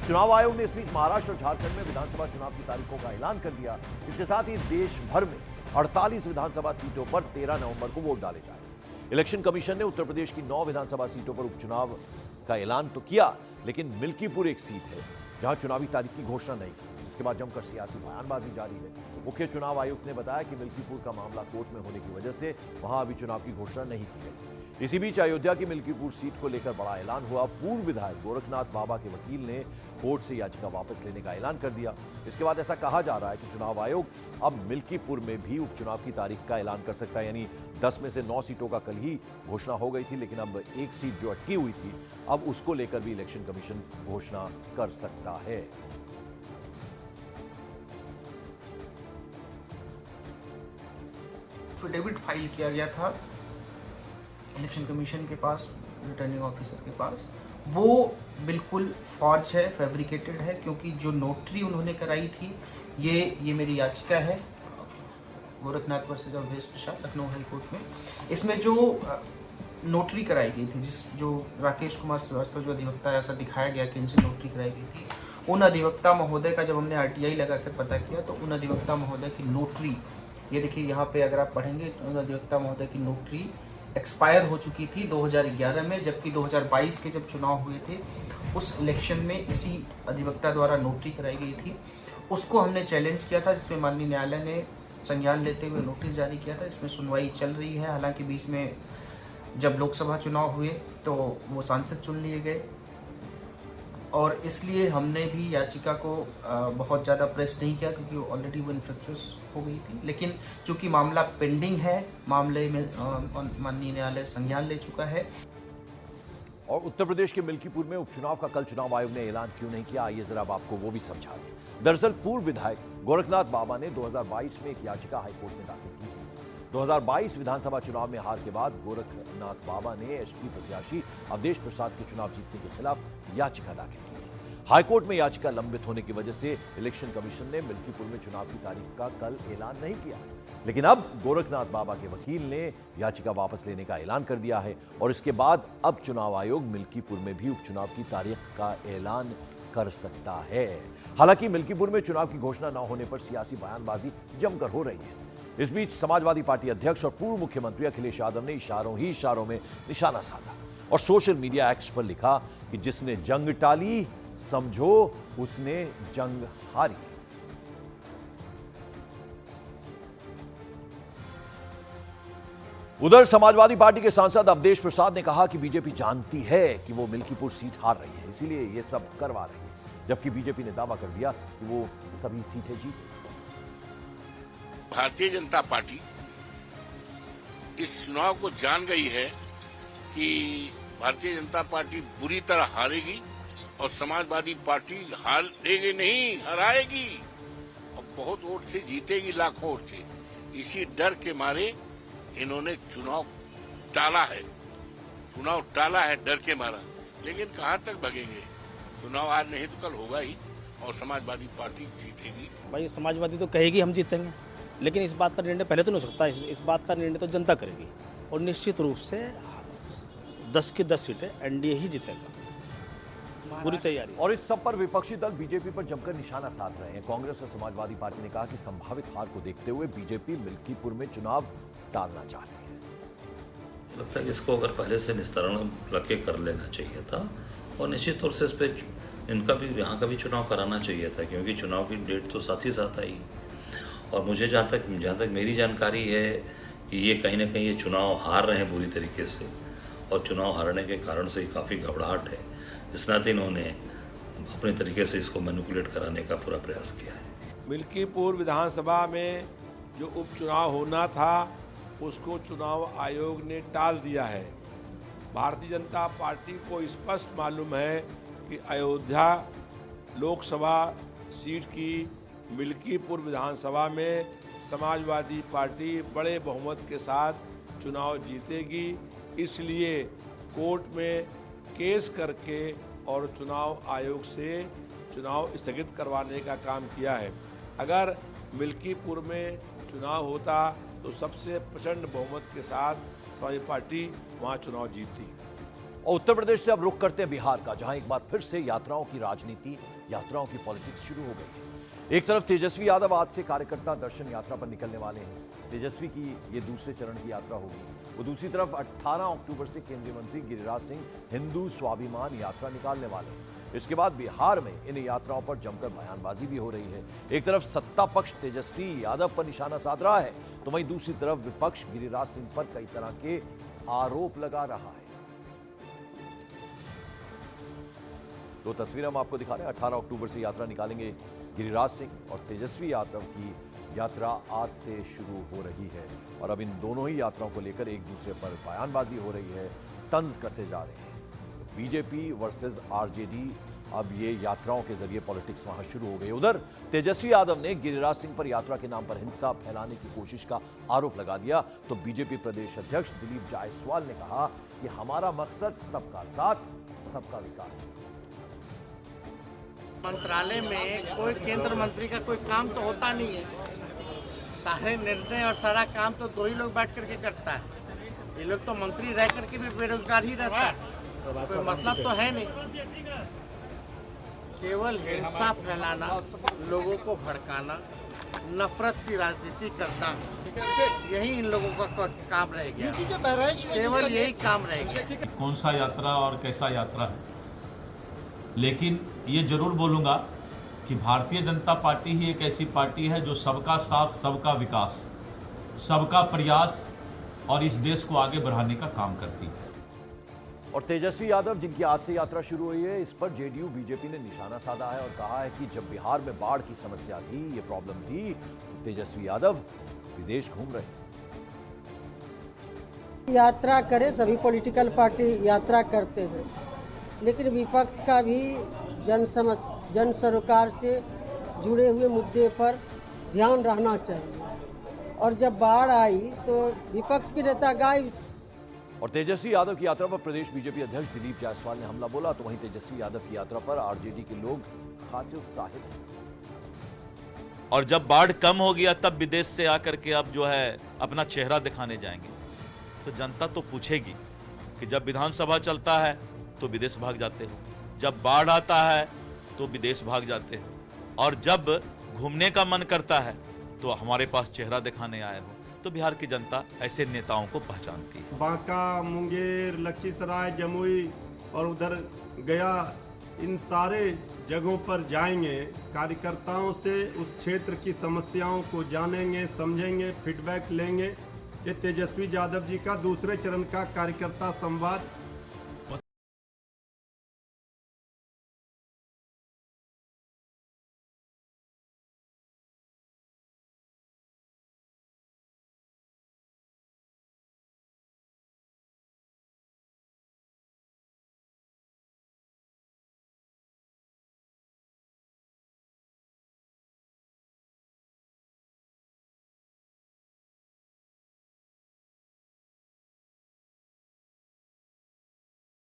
चुनाव आयोग ने इस बीच महाराष्ट्र और झारखंड में विधानसभा चुनाव की तारीखों का ऐलान कर दिया। इसके साथ ही देश भर में 48 विधानसभा सीटों पर 13 नवंबर को वोट डाले जाएंगे। इलेक्शन कमीशन ने उत्तर प्रदेश की 9 विधानसभा सीटों पर उपचुनाव का ऐलान तो किया, लेकिन मिल्कीपुर एक सीट है जहां चुनावी तारीख की घोषणा नहीं की, जिसके बाद जमकर सियासी बयानबाजी जारी है। मुख्य चुनाव आयुक्त ने बताया कि मिल्कीपुर का मामला कोर्ट में होने की वजह से वहां अभी चुनाव की घोषणा नहीं की गई। इसी बीच अयोध्या की मिल्कीपुर सीट को लेकर बड़ा ऐलान हुआ। पूर्व विधायक गोरखनाथ बाबा के वकील ने कोर्ट से याचिका वापस लेने का ऐलान कर दिया। इसके बाद ऐसा कहा जा रहा है कि चुनाव आयोग अब मिल्कीपुर में भी उपचुनाव की तारीख का ऐलान कर सकता है। यानी 10 में से 9 सीटों का कल ही घोषणा हो गई थी, लेकिन अब एक सीट जो अटकी हुई थी, अब उसको लेकर भी इलेक्शन कमीशन घोषणा कर सकता है। एफिडेविट फाइल किया गया था इलेक्शन कमीशन के पास, रिटर्निंग ऑफिसर के पास, वो बिल्कुल फॉर्ज है, फैब्रिकेटेड है, क्योंकि जो नोटरी उन्होंने कराई थी, ये मेरी याचिका है Gorakhnath versus Awadhesh Prasad, Lucknow high court में। इसमें जो नोटरी कराई गई थी, जो राकेश कुमार श्रीवास्तव जो अधिवक्ता, ऐसा दिखाया गया कि इनसे नोटरी कराई गई थी, उन अधिवक्ता महोदय का जब हमने RTI लगाकर पता किया तो उन अधिवक्ता महोदय की नोटरी, ये देखिए यहाँ पे अगर आप पढ़ेंगे, उन अधिवक्ता महोदय की नोटरी एक्सपायर हो चुकी थी 2011 में, जबकि 2022 के जब चुनाव हुए थे उस इलेक्शन में इसी अधिवक्ता द्वारा नोटरी कराई गई थी। उसको हमने चैलेंज किया था, जिसमें माननीय न्यायालय ने संज्ञान लेते हुए नोटिस जारी किया था। इसमें सुनवाई चल रही है। हालांकि बीच में जब लोकसभा चुनाव हुए तो वो सांसद चुन लिए गए, और इसलिए हमने भी याचिका को बहुत ज़्यादा प्रेस नहीं किया, क्योंकि ऑलरेडी वो इन्फ्लेक्चुअस हो गई थी। लेकिन चूंकि मामला पेंडिंग है, मामले में माननीय न्यायालय संज्ञान ले चुका है। और उत्तर प्रदेश के मिल्कीपुर में उपचुनाव का कल चुनाव आयोग ने ऐलान क्यों नहीं किया, आइए जरा अब आपको वो भी समझा दें। दरअसल पूर्व विधायक गोरखनाथ बाबा ने 2022 में एक याचिका हाईकोर्ट में दाखिल की थी। 2022 विधानसभा चुनाव में हार के बाद गोरखनाथ बाबा ने एसपी प्रत्याशी अवधेश प्रसाद के चुनाव जीतने के खिलाफ याचिका दाखिल की थी। हाईकोर्ट में याचिका लंबित होने की वजह से इलेक्शन कमीशन ने मिल्कीपुर में चुनाव की तारीख का कल ऐलान नहीं किया, लेकिन अब गोरखनाथ बाबा के वकील ने याचिका वापस लेने का ऐलान कर दिया है, और इसके बाद अब चुनाव आयोग मिल्कीपुर में भी उपचुनाव की तारीख का ऐलान कर सकता है। हालांकि मिल्कीपुर में चुनाव की घोषणा न होने पर सियासी बयानबाजी जमकर हो रही है। इस बीच समाजवादी पार्टी अध्यक्ष और पूर्व मुख्यमंत्री अखिलेश यादव ने इशारों में निशाना साधा और सोशल मीडिया एक्स पर लिखा कि जिसने जंग टाली समझो उसने जंग हारी। उधर समाजवादी पार्टी के सांसद अवधेश प्रसाद ने कहा कि बीजेपी जानती है कि वो मिल्कीपुर सीट हार रही है, इसीलिए ये सब करवा रही है, जबकि बीजेपी ने दावा कर दिया कि वो सभी सीटें जीते। भारतीय जनता पार्टी इस चुनाव को जान गई है कि भारतीय जनता पार्टी बुरी तरह हारेगी और समाजवादी पार्टी हारेगी नहीं, हराएगी और बहुत वोट से जीतेगी, लाखों वोट से। इसी डर के मारे इन्होंने चुनाव टाला है डर के मारा। लेकिन कहां तक भगेंगे? चुनाव आज नहीं तो कल होगा ही और समाजवादी पार्टी जीतेगी। भाई समाजवादी तो कहेगी हम जीतेंगे, लेकिन इस बात का निर्णय पहले तो नहीं हो सकता। इस बात का निर्णय तो जनता करेगी, और निश्चित रूप से 10 की 10 सीटें एनडीए ही जीतेगा, पूरी तैयारी। और इस सब पर विपक्षी दल बीजेपी पर जमकर निशाना साध रहे हैं। कांग्रेस और समाजवादी पार्टी ने कहा कि संभावित हार को देखते हुए बीजेपी मिल्कीपुर में चुनाव टालना चाहती है। लगता है कि इसको अगर पहले से निस्तारण लगे कर लेना चाहिए था, और निश्चित तौर से इस पर इनका भी, यहाँ का भी चुनाव कराना चाहिए था, क्योंकि चुनाव की डेट तो साथ ही साथ आई। और मुझे जहाँ तक मेरी जानकारी है कि ये कहीं ना कहीं ये चुनाव हार रहे हैं बुरी तरीके से, और चुनाव हारने के कारण से काफ़ी घबराहट है। इस नाते इन्होंने अपने तरीके से इसको मैनिपुलेट कराने का पूरा प्रयास किया है। मिल्कीपुर विधानसभा में जो उपचुनाव होना था उसको चुनाव आयोग ने टाल दिया है। भारतीय जनता पार्टी को स्पष्ट मालूम है कि अयोध्या लोकसभा सीट की मिल्कीपुर विधानसभा में समाजवादी पार्टी बड़े बहुमत के साथ चुनाव जीतेगी, इसलिए कोर्ट में केस करके और चुनाव आयोग से चुनाव स्थगित करवाने का काम किया है। अगर मिल्कीपुर में चुनाव होता तो सबसे प्रचंड बहुमत के साथ समाजवादी पार्टी वहां चुनाव जीतती। और उत्तर प्रदेश से अब रुख करते हैं बिहार का, जहां एक बार फिर से यात्राओं की राजनीति, यात्राओं की पॉलिटिक्स शुरू हो गई है। एक तरफ तेजस्वी यादव आज से कार्यकर्ता दर्शन यात्रा पर निकलने वाले हैं। तेजस्वी की ये दूसरे चरण की यात्रा होगी। वो दूसरी तरफ 18 अक्टूबर से केंद्रीय मंत्री गिरिराज सिंह हिंदू स्वाभिमान यात्रा निकालने वाले हैं। इसके बाद बिहार में इन यात्राओं पर जमकर बयानबाजी भी हो रही है। एक तरफ सत्ता पक्ष तेजस्वी यादव पर निशाना साध रहा है, तो वहीं दूसरी तरफ विपक्ष गिरिराज सिंह पर कई तरह के आरोप लगा रहा है। दो तस्वीरें हम आपको दिखा रहे हैं। 18 अक्टूबर से यात्रा निकालेंगे गिरिराज सिंह और तेजस्वी यादव की यात्रा आज से शुरू हो रही है और अब इन दोनों ही यात्राओं को लेकर एक दूसरे पर बयानबाजी हो रही है, तंज कसे जा रहे हैं। बीजेपी वर्सेस आरजेडी, अब ये यात्राओं के जरिए पॉलिटिक्स वहां शुरू हो गई। उधर तेजस्वी यादव ने गिरिराज सिंह पर यात्रा के नाम पर हिंसा फैलाने की कोशिश का आरोप लगा दिया, तो बीजेपी प्रदेश अध्यक्ष दिलीप जायसवाल ने कहा कि हमारा मकसद सबका साथ, सबका विकास। मंत्रालय में कोई केंद्र मंत्री का कोई काम तो होता नहीं है। सारे निर्णय और सारा काम तो दो ही लोग बैठ करके करता है। ये लोग तो मंत्री रह करके भी बेरोजगार ही रहता है, कोई मतलब तो है नहीं। केवल हिंसा फैलाना, लोगों को भड़काना, नफरत की राजनीति करना, यही इन लोगों का काम रह गया। केवल यही काम रह गया। कौन सा यात्रा और कैसा यात्रा है, लेकिन ये जरूर बोलूँगा कि भारतीय जनता पार्टी ही एक ऐसी पार्टी है जो सबका साथ, सबका विकास, सबका प्रयास और इस देश को आगे बढ़ाने का काम करती है। और तेजस्वी यादव, जिनकी आज से यात्रा शुरू हुई है, इस पर जेडीयू बीजेपी ने निशाना साधा है और कहा है कि जब बिहार में बाढ़ की समस्या थी, ये प्रॉब्लम थी, तो तेजस्वी यादव विदेश घूम रहे हैं। यात्रा करे, सभी पॉलिटिकल पार्टी यात्रा करते हैं, लेकिन विपक्ष का भी जन सरोकार से जुड़े हुए मुद्दे पर ध्यान रहना चाहिए। और जब बाढ़ आई तो विपक्ष के नेता गायब थे। और तेजस्वी यादव की यात्रा पर प्रदेश बीजेपी अध्यक्ष दिलीप जायसवाल ने हमला बोला, तो वहीं तेजस्वी यादव की यात्रा पर आरजेडी के लोग खासे उत्साहित हैं। और जब बाढ़ कम हो गया तब विदेश से आकर के अब जो है अपना चेहरा दिखाने जाएंगे, तो जनता तो पूछेगी कि जब विधानसभा चलता है तो विदेश भाग जाते हो, जब बाढ़ आता है तो विदेश भाग जाते हो, और जब घूमने का मन करता है तो हमारे पास चेहरा दिखाने आए हो। तो बिहार की जनता ऐसे नेताओं को पहचानती है। बांका, मुंगेर, लखीसराय, जमुई और उधर गया, इन सारे जगहों पर जाएंगे, कार्यकर्ताओं से उस क्षेत्र की समस्याओं को जानेंगे, समझेंगे, फीडबैक लेंगे। ये तेजस्वी यादव जी का दूसरे चरण का कार्यकर्ता संवाद